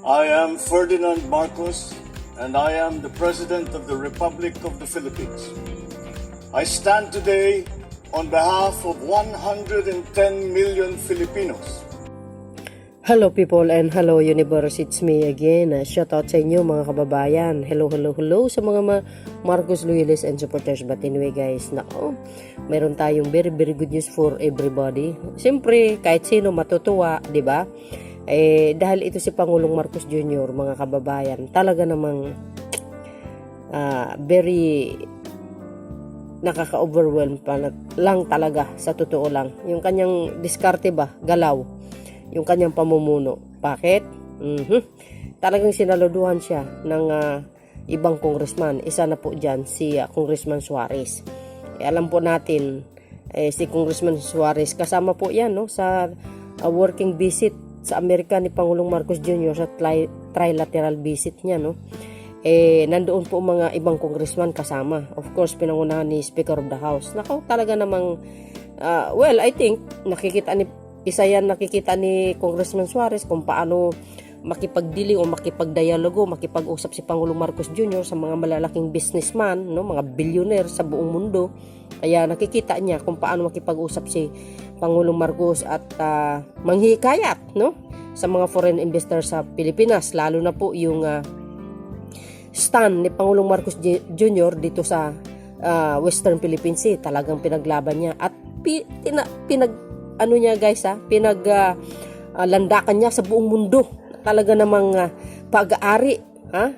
I am Ferdinand Marcos, and I am the President of the Republic of the Philippines. I stand today on behalf of 110 million Filipinos. Hello people and hello universe, it's me again. Shout out sa inyo mga kababayan. Hello sa mga Marcos loyalists and supporters. But anyway guys, meron tayong very good news for everybody. Siyempre, kahit sino matutuwa, di ba? Dahil ito si Pangulong Marcos Jr., mga kababayan, talaga namang very nakaka-overwhelm pa lang talaga, sa totoo lang. Yung kanyang diskarte ba, galaw, yung kanyang pamumuno. Bakit? Talagang sinaluduhan siya ng ibang congressman. Isa na po dyan, si Congressman Suarez. Alam po natin, si Congressman Suarez, kasama po yan sa working visit sa Amerika ni Pangulong Marcos Jr. sa trilateral visit niya. Nandoon po mga ibang congressman kasama. Of course, pinangunahan ni Speaker of the House. Talaga namang, I think, isa yan nakikita ni Congressman Suarez kung paano makipagdili o makipagdialogo, makipag-usap si Pangulong Marcos Jr. sa mga malalaking businessman, mga billionaire sa buong mundo. Kaya nakikita niya kung paano makipag-usap si Pangulong Marcos at manghikayat sa mga foreign investors sa Pilipinas, lalo na po yung stand ni Pangulong Marcos Jr. dito sa Western Philippine Sea. Talagang pinaglaban niya at landakan niya sa buong mundo. Talaga namang pag-aari,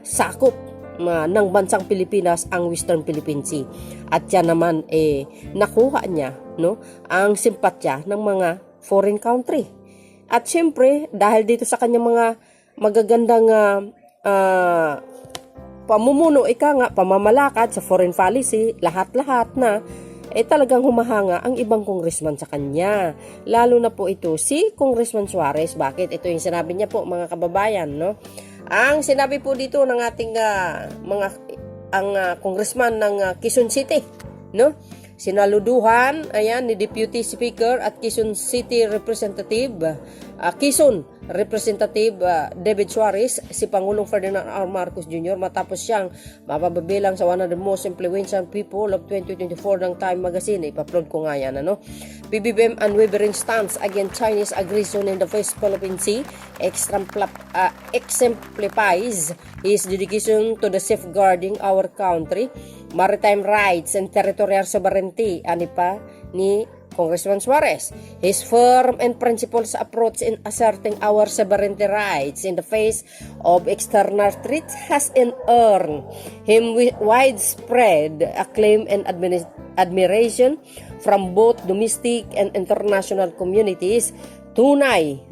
sakop ng bansang Pilipinas ang Western Philippine Sea. At yan naman nakuha niya ang simpatya ng mga foreign country. At syempre, dahil dito sa kanyang mga magagandang pamumuno, pamamalakad sa foreign policy, lahat-lahat na talagang humahanga ang ibang congressman sa kanya. Lalo na po ito si Congressman Suarez. Bakit? Ito yung sinabi niya po, mga kababayan. Ang sinabi po dito ng ating congressman ng Quezon City. Sinaluduhan ni Deputy Speaker at Quezon City Representative David Suarez, si Pangulong Ferdinand R. Marcos Jr. matapos siyang mapababilang sa one of the most influential people of 2024 ng Time Magazine. Ipa-upload ko nga yan. PBBM unwavering stance against Chinese aggression in the West Philippine Sea exemplifies his dedication to the safeguarding our country, maritime rights and territorial sovereignty. Ni Congressman Suarez, his firm and principled approach in asserting our sovereignty rights in the face of external threats has earned him widespread acclaim and admiration from both domestic and international communities. Tunay,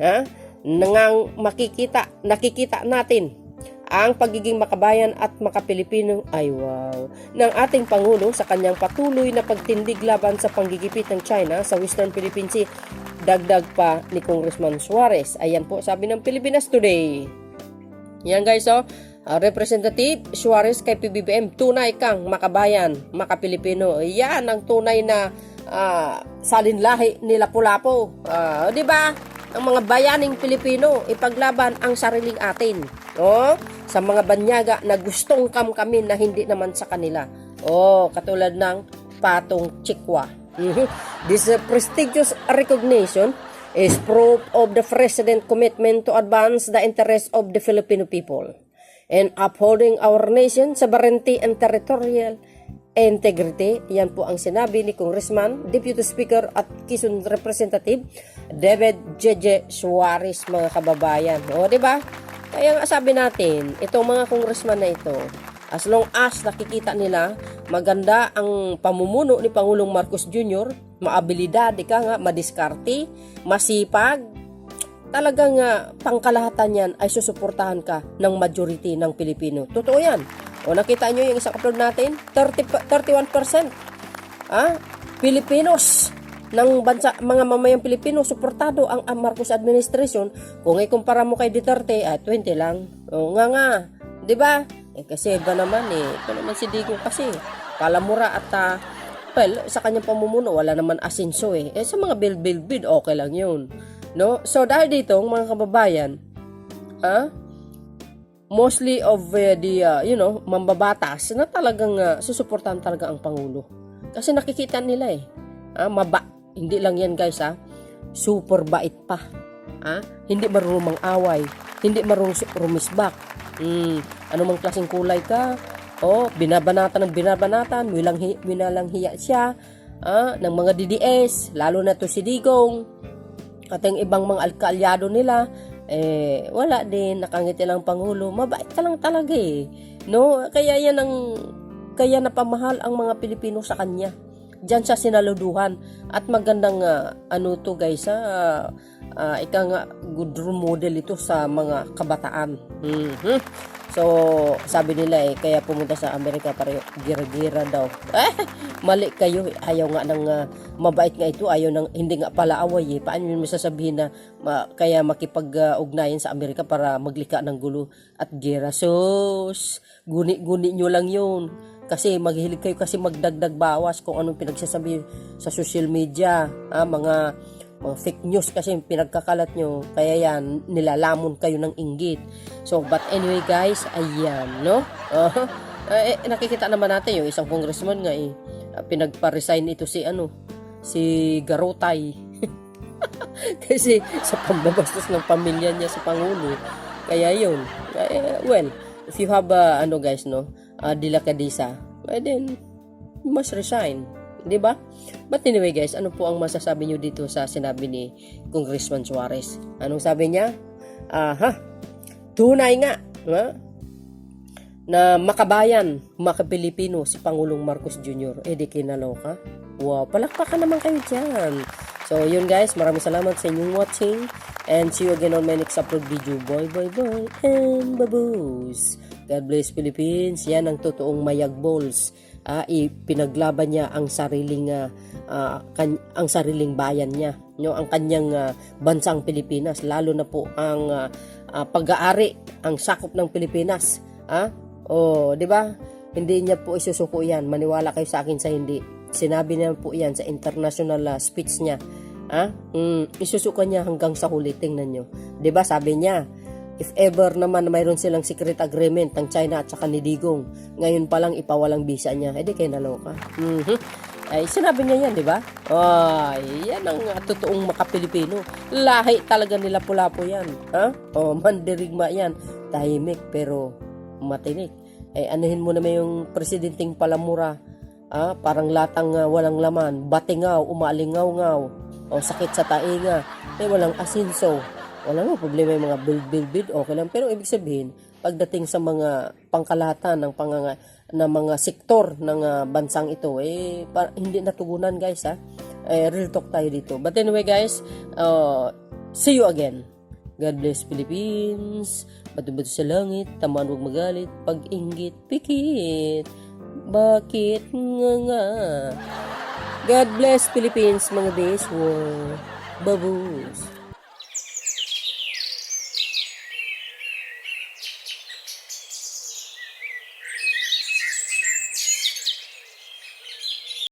nakikita natin ang pagiging makabayan at makapilipino ng ating Pangulo sa kanyang patuloy na pagtindig laban sa panggigipit ng China sa Western Philippine Sea. Dagdag pa ni Congressman Suarez. Ayan po, sabi ng Pilipinas Today. Yan guys, Representative Suarez kay PBBM, tunay kang makabayan, makapilipino. Yan ang tunay na salinlahi ni Lapu-Lapu. Di ba? Ang mga bayaning Pilipino, ipaglaban ang sariling atin. Sa mga banyaga na gustong kamkamin na hindi naman sa kanila. Katulad ng Patong Chikwa. This prestigious recognition is proof of the President's commitment to advance the interests of the Filipino people and upholding our nation's sovereignty and territorial integrity. Yan po ang sinabi ni Congressman, Deputy Speaker at Quezon Representative David J.J. Suarez, mga kababayan. Di ba? Kaya nga sabi natin, itong mga congressman na ito, as long as nakikita nila maganda ang pamumuno ni Pangulong Marcos Jr., maabilidad, madiskarte, masipag, talagang pangkalahatan yan ay susuportahan ka ng majority ng Pilipino. Totoo yan. Nakita nyo yung isang upload natin, 31% Pilipinos ng bansa, mga mamayang Pilipino, suportado ang Marcos administration. Kung ikumpara mo kay Duterte, 20 lang. Di ba? Kasi iba naman ito naman si Digong kasi palamura at sa kanyang pamumuno wala naman asenso sa mga bid okay lang yun. So dahil dito mga kababayan, mostly of mambabatas na talagang susuportahan talaga ang Pangulo. Kasi nakikita nila hindi lang yan guys super bait pa. Hindi marunong mang-away, hindi marunong rumisbak. Anumang klaseng kulay ka, binabanatan ng binabanatan, winalang hiya siya, ng mga DDS, lalo na to si Digong, at ang ibang mga alkalyado nila, wala din, nakangiti lang Pangulo, mabait ka lang talaga no? Kaya napamahal ang mga Pilipino sa kanya. Diyan siya sinaluduhan at magandang to guys ika nga good role model ito sa mga kabataan. So sabi nila kaya pumunta sa Amerika para gira-gira daw. Mali kayo, ayaw nga ng mabait nga ito, ayaw ng hindi nga pala away paano yun masasabihin na kaya makipag-ugnayan sa Amerika para maglika ng gulo at gira. Sus, guni-guni nyo lang yun. Kasi maghilig kayo kasi magdagdag bawas kung anong pinagsasabi sa social media, mga fake news kasi pinagkakalat nyo, kaya yan, nilalamon kayo ng inggit. So, but anyway guys, ayan, no? Nakikita naman natin yung isang congressman nga pinagpa-resign ito si Garotay. Kasi sa pambabastos ng pamilya niya sa Pangulo. Kaya yun, well, if you have guys, no, dilakadisa, then you must resign, di ba? But anyway guys, ano po ang masasabi nyo dito sa sinabi ni Congressman Suarez? Anong sabi niya? Tunay nga na makabayan, makapilipino si Pangulong Marcos Jr. Di kinaloka. Wow, palakpakan naman kayo dyan. So yun guys, maraming salamat sa inyong watching and see you again on my next upload video. Bye and baboos. God bless Philippines. Yan ang totoong mayag balls. Pinaglaban niya ang sariling bayan niya, no, ang kanyang bansang Pilipinas, lalo na po ang pag-aari, ang sakop ng Pilipinas. Di ba? Hindi niya po isusuko yan. Maniwala kayo sa akin sa hindi. Sinabi niya po yan sa international speech niya. Isusuko niya hanggang sa huli. Tingnan nyo. Di ba? Sabi niya, if ever naman mayroon silang secret agreement ng China at saka ni Digong, ngayon pa lang ipawalang visa niya, di kayo naloka. Ay, sinabi niya yan, di ba? Yan ang totoong makapilipino. Lahi talaga nila pula-po yan. Mandirigma yan. Tahimik pero matinik. Anuhin mo naman yung presidenteng palamura. Parang latang walang laman. Batingaw, umalingaw-ngaw. Sakit sa tainga. Walang asinso. Wala mo problema yung mga build, okay lang. Pero ibig sabihin, pagdating sa mga pangkalahatan ng mga sektor ng bansang ito, hindi natugunan guys real talk tayo dito. But anyway guys, see you again. God bless Philippines. Bato-bato sa langit, tamaan huwag magalit, pag-inggit, pikit. Bakit nga? God bless Philippines mga bes. Babus.